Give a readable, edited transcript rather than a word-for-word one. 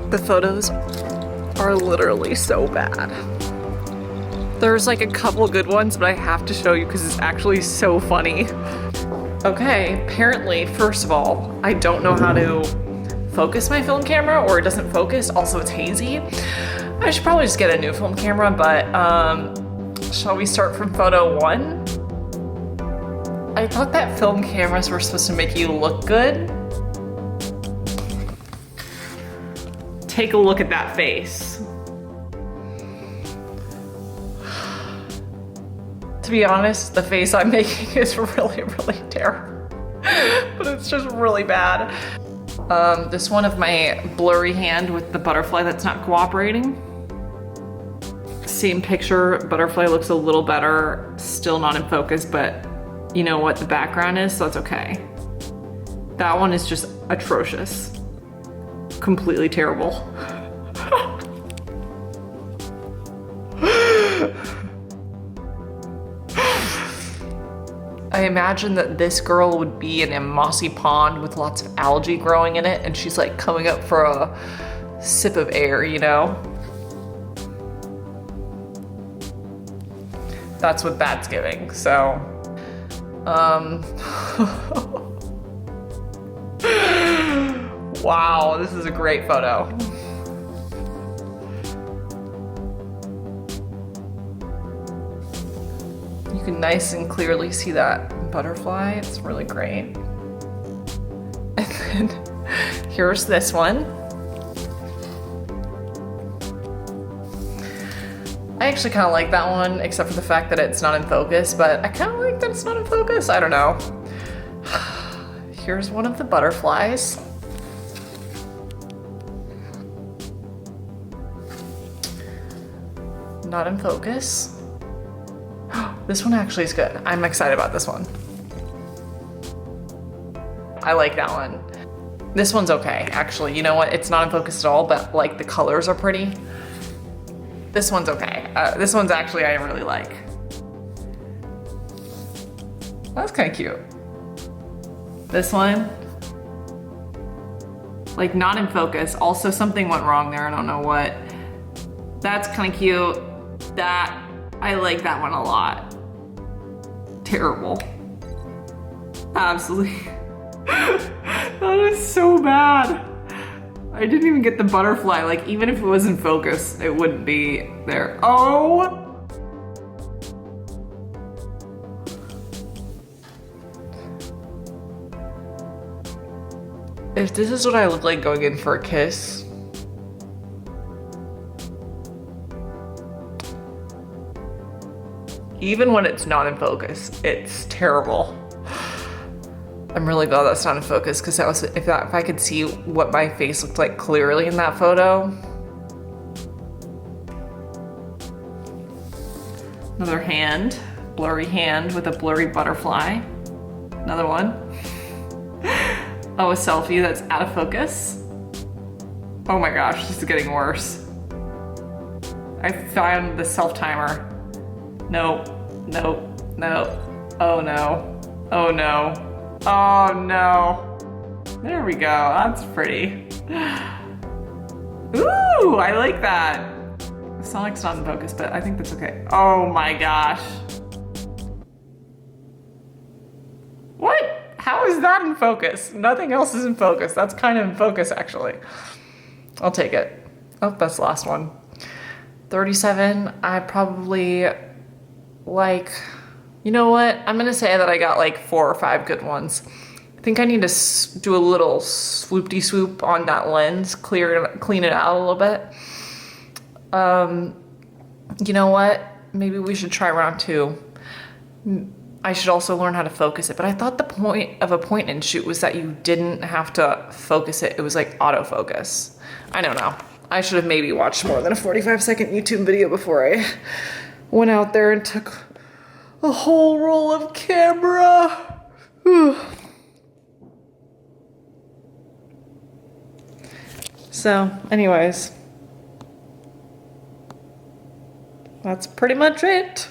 The photos are literally so bad. There's like a couple good ones, but I have to show you because it's actually so funny. Okay, apparently, first of all, I don't know how to focus my film camera, or it doesn't focus. Also, it's hazy. I should probably just get a new film camera, but shall we start from photo 1? I thought that film cameras were supposed to make you look good. Take a look at that face. To be honest, the face I'm making is really, really terrible. But it's just really bad. This one of my blurry hand with the butterfly that's not cooperating. Same picture, butterfly looks a little better, still not in focus, but you know what the background is, so that's okay. That one is just atrocious. Completely terrible. I imagine that this girl would be in a mossy pond with lots of algae growing in it, and she's like coming up for a sip of air, you know? That's what that's giving, so. Wow, this is a great photo. You can nice and clearly see that butterfly. It's really great. And then here's this one. I actually kind of like that one, except for the fact that it's not in focus, but I kind of like that it's not in focus. I don't know. Here's one of the butterflies. Not in focus. This one actually is good. I'm excited about this one. I like that one. This one's okay, actually. You know what? It's not in focus at all, but like the colors are pretty. This one's okay. This one's actually I really like. That's kind of cute. This one, like not in focus. Also something went wrong there, I don't know what. That's kind of cute. That, I like that one a lot. Terrible. Absolutely. That is so bad. I didn't even get the butterfly. Like even if it was in focus, it wouldn't be there. Oh! If this is what I look like going in for a kiss, even when it's not in focus, it's terrible. I'm really glad that's not in focus, because that was if I could see what my face looked like clearly in that photo. Another hand, blurry hand with a blurry butterfly. Another one. Oh, a selfie that's out of focus. Oh my gosh, this is getting worse. I found the self-timer. Nope, nope, nope. Oh no, oh no, oh no. There we go, that's pretty. Ooh, I like that. Sonic's not in focus, but I think that's okay. Oh my gosh. What? How is that in focus? Nothing else is in focus. That's kind of in focus, actually. I'll take it. Oh, that's the last one. 37, I probably like, you know what? I'm gonna say that I got like 4 or 5 good ones. I think I need to do a little swoop-de-swoop on that lens, clean it out a little bit. You know what? Maybe we should try round 2. I should also learn how to focus it, but I thought the point of a point and shoot was that you didn't have to focus it. It was like autofocus. I don't know. I should have maybe watched more than a 45-second YouTube video before I went out there and took a whole roll of camera. So, anyways, that's pretty much it.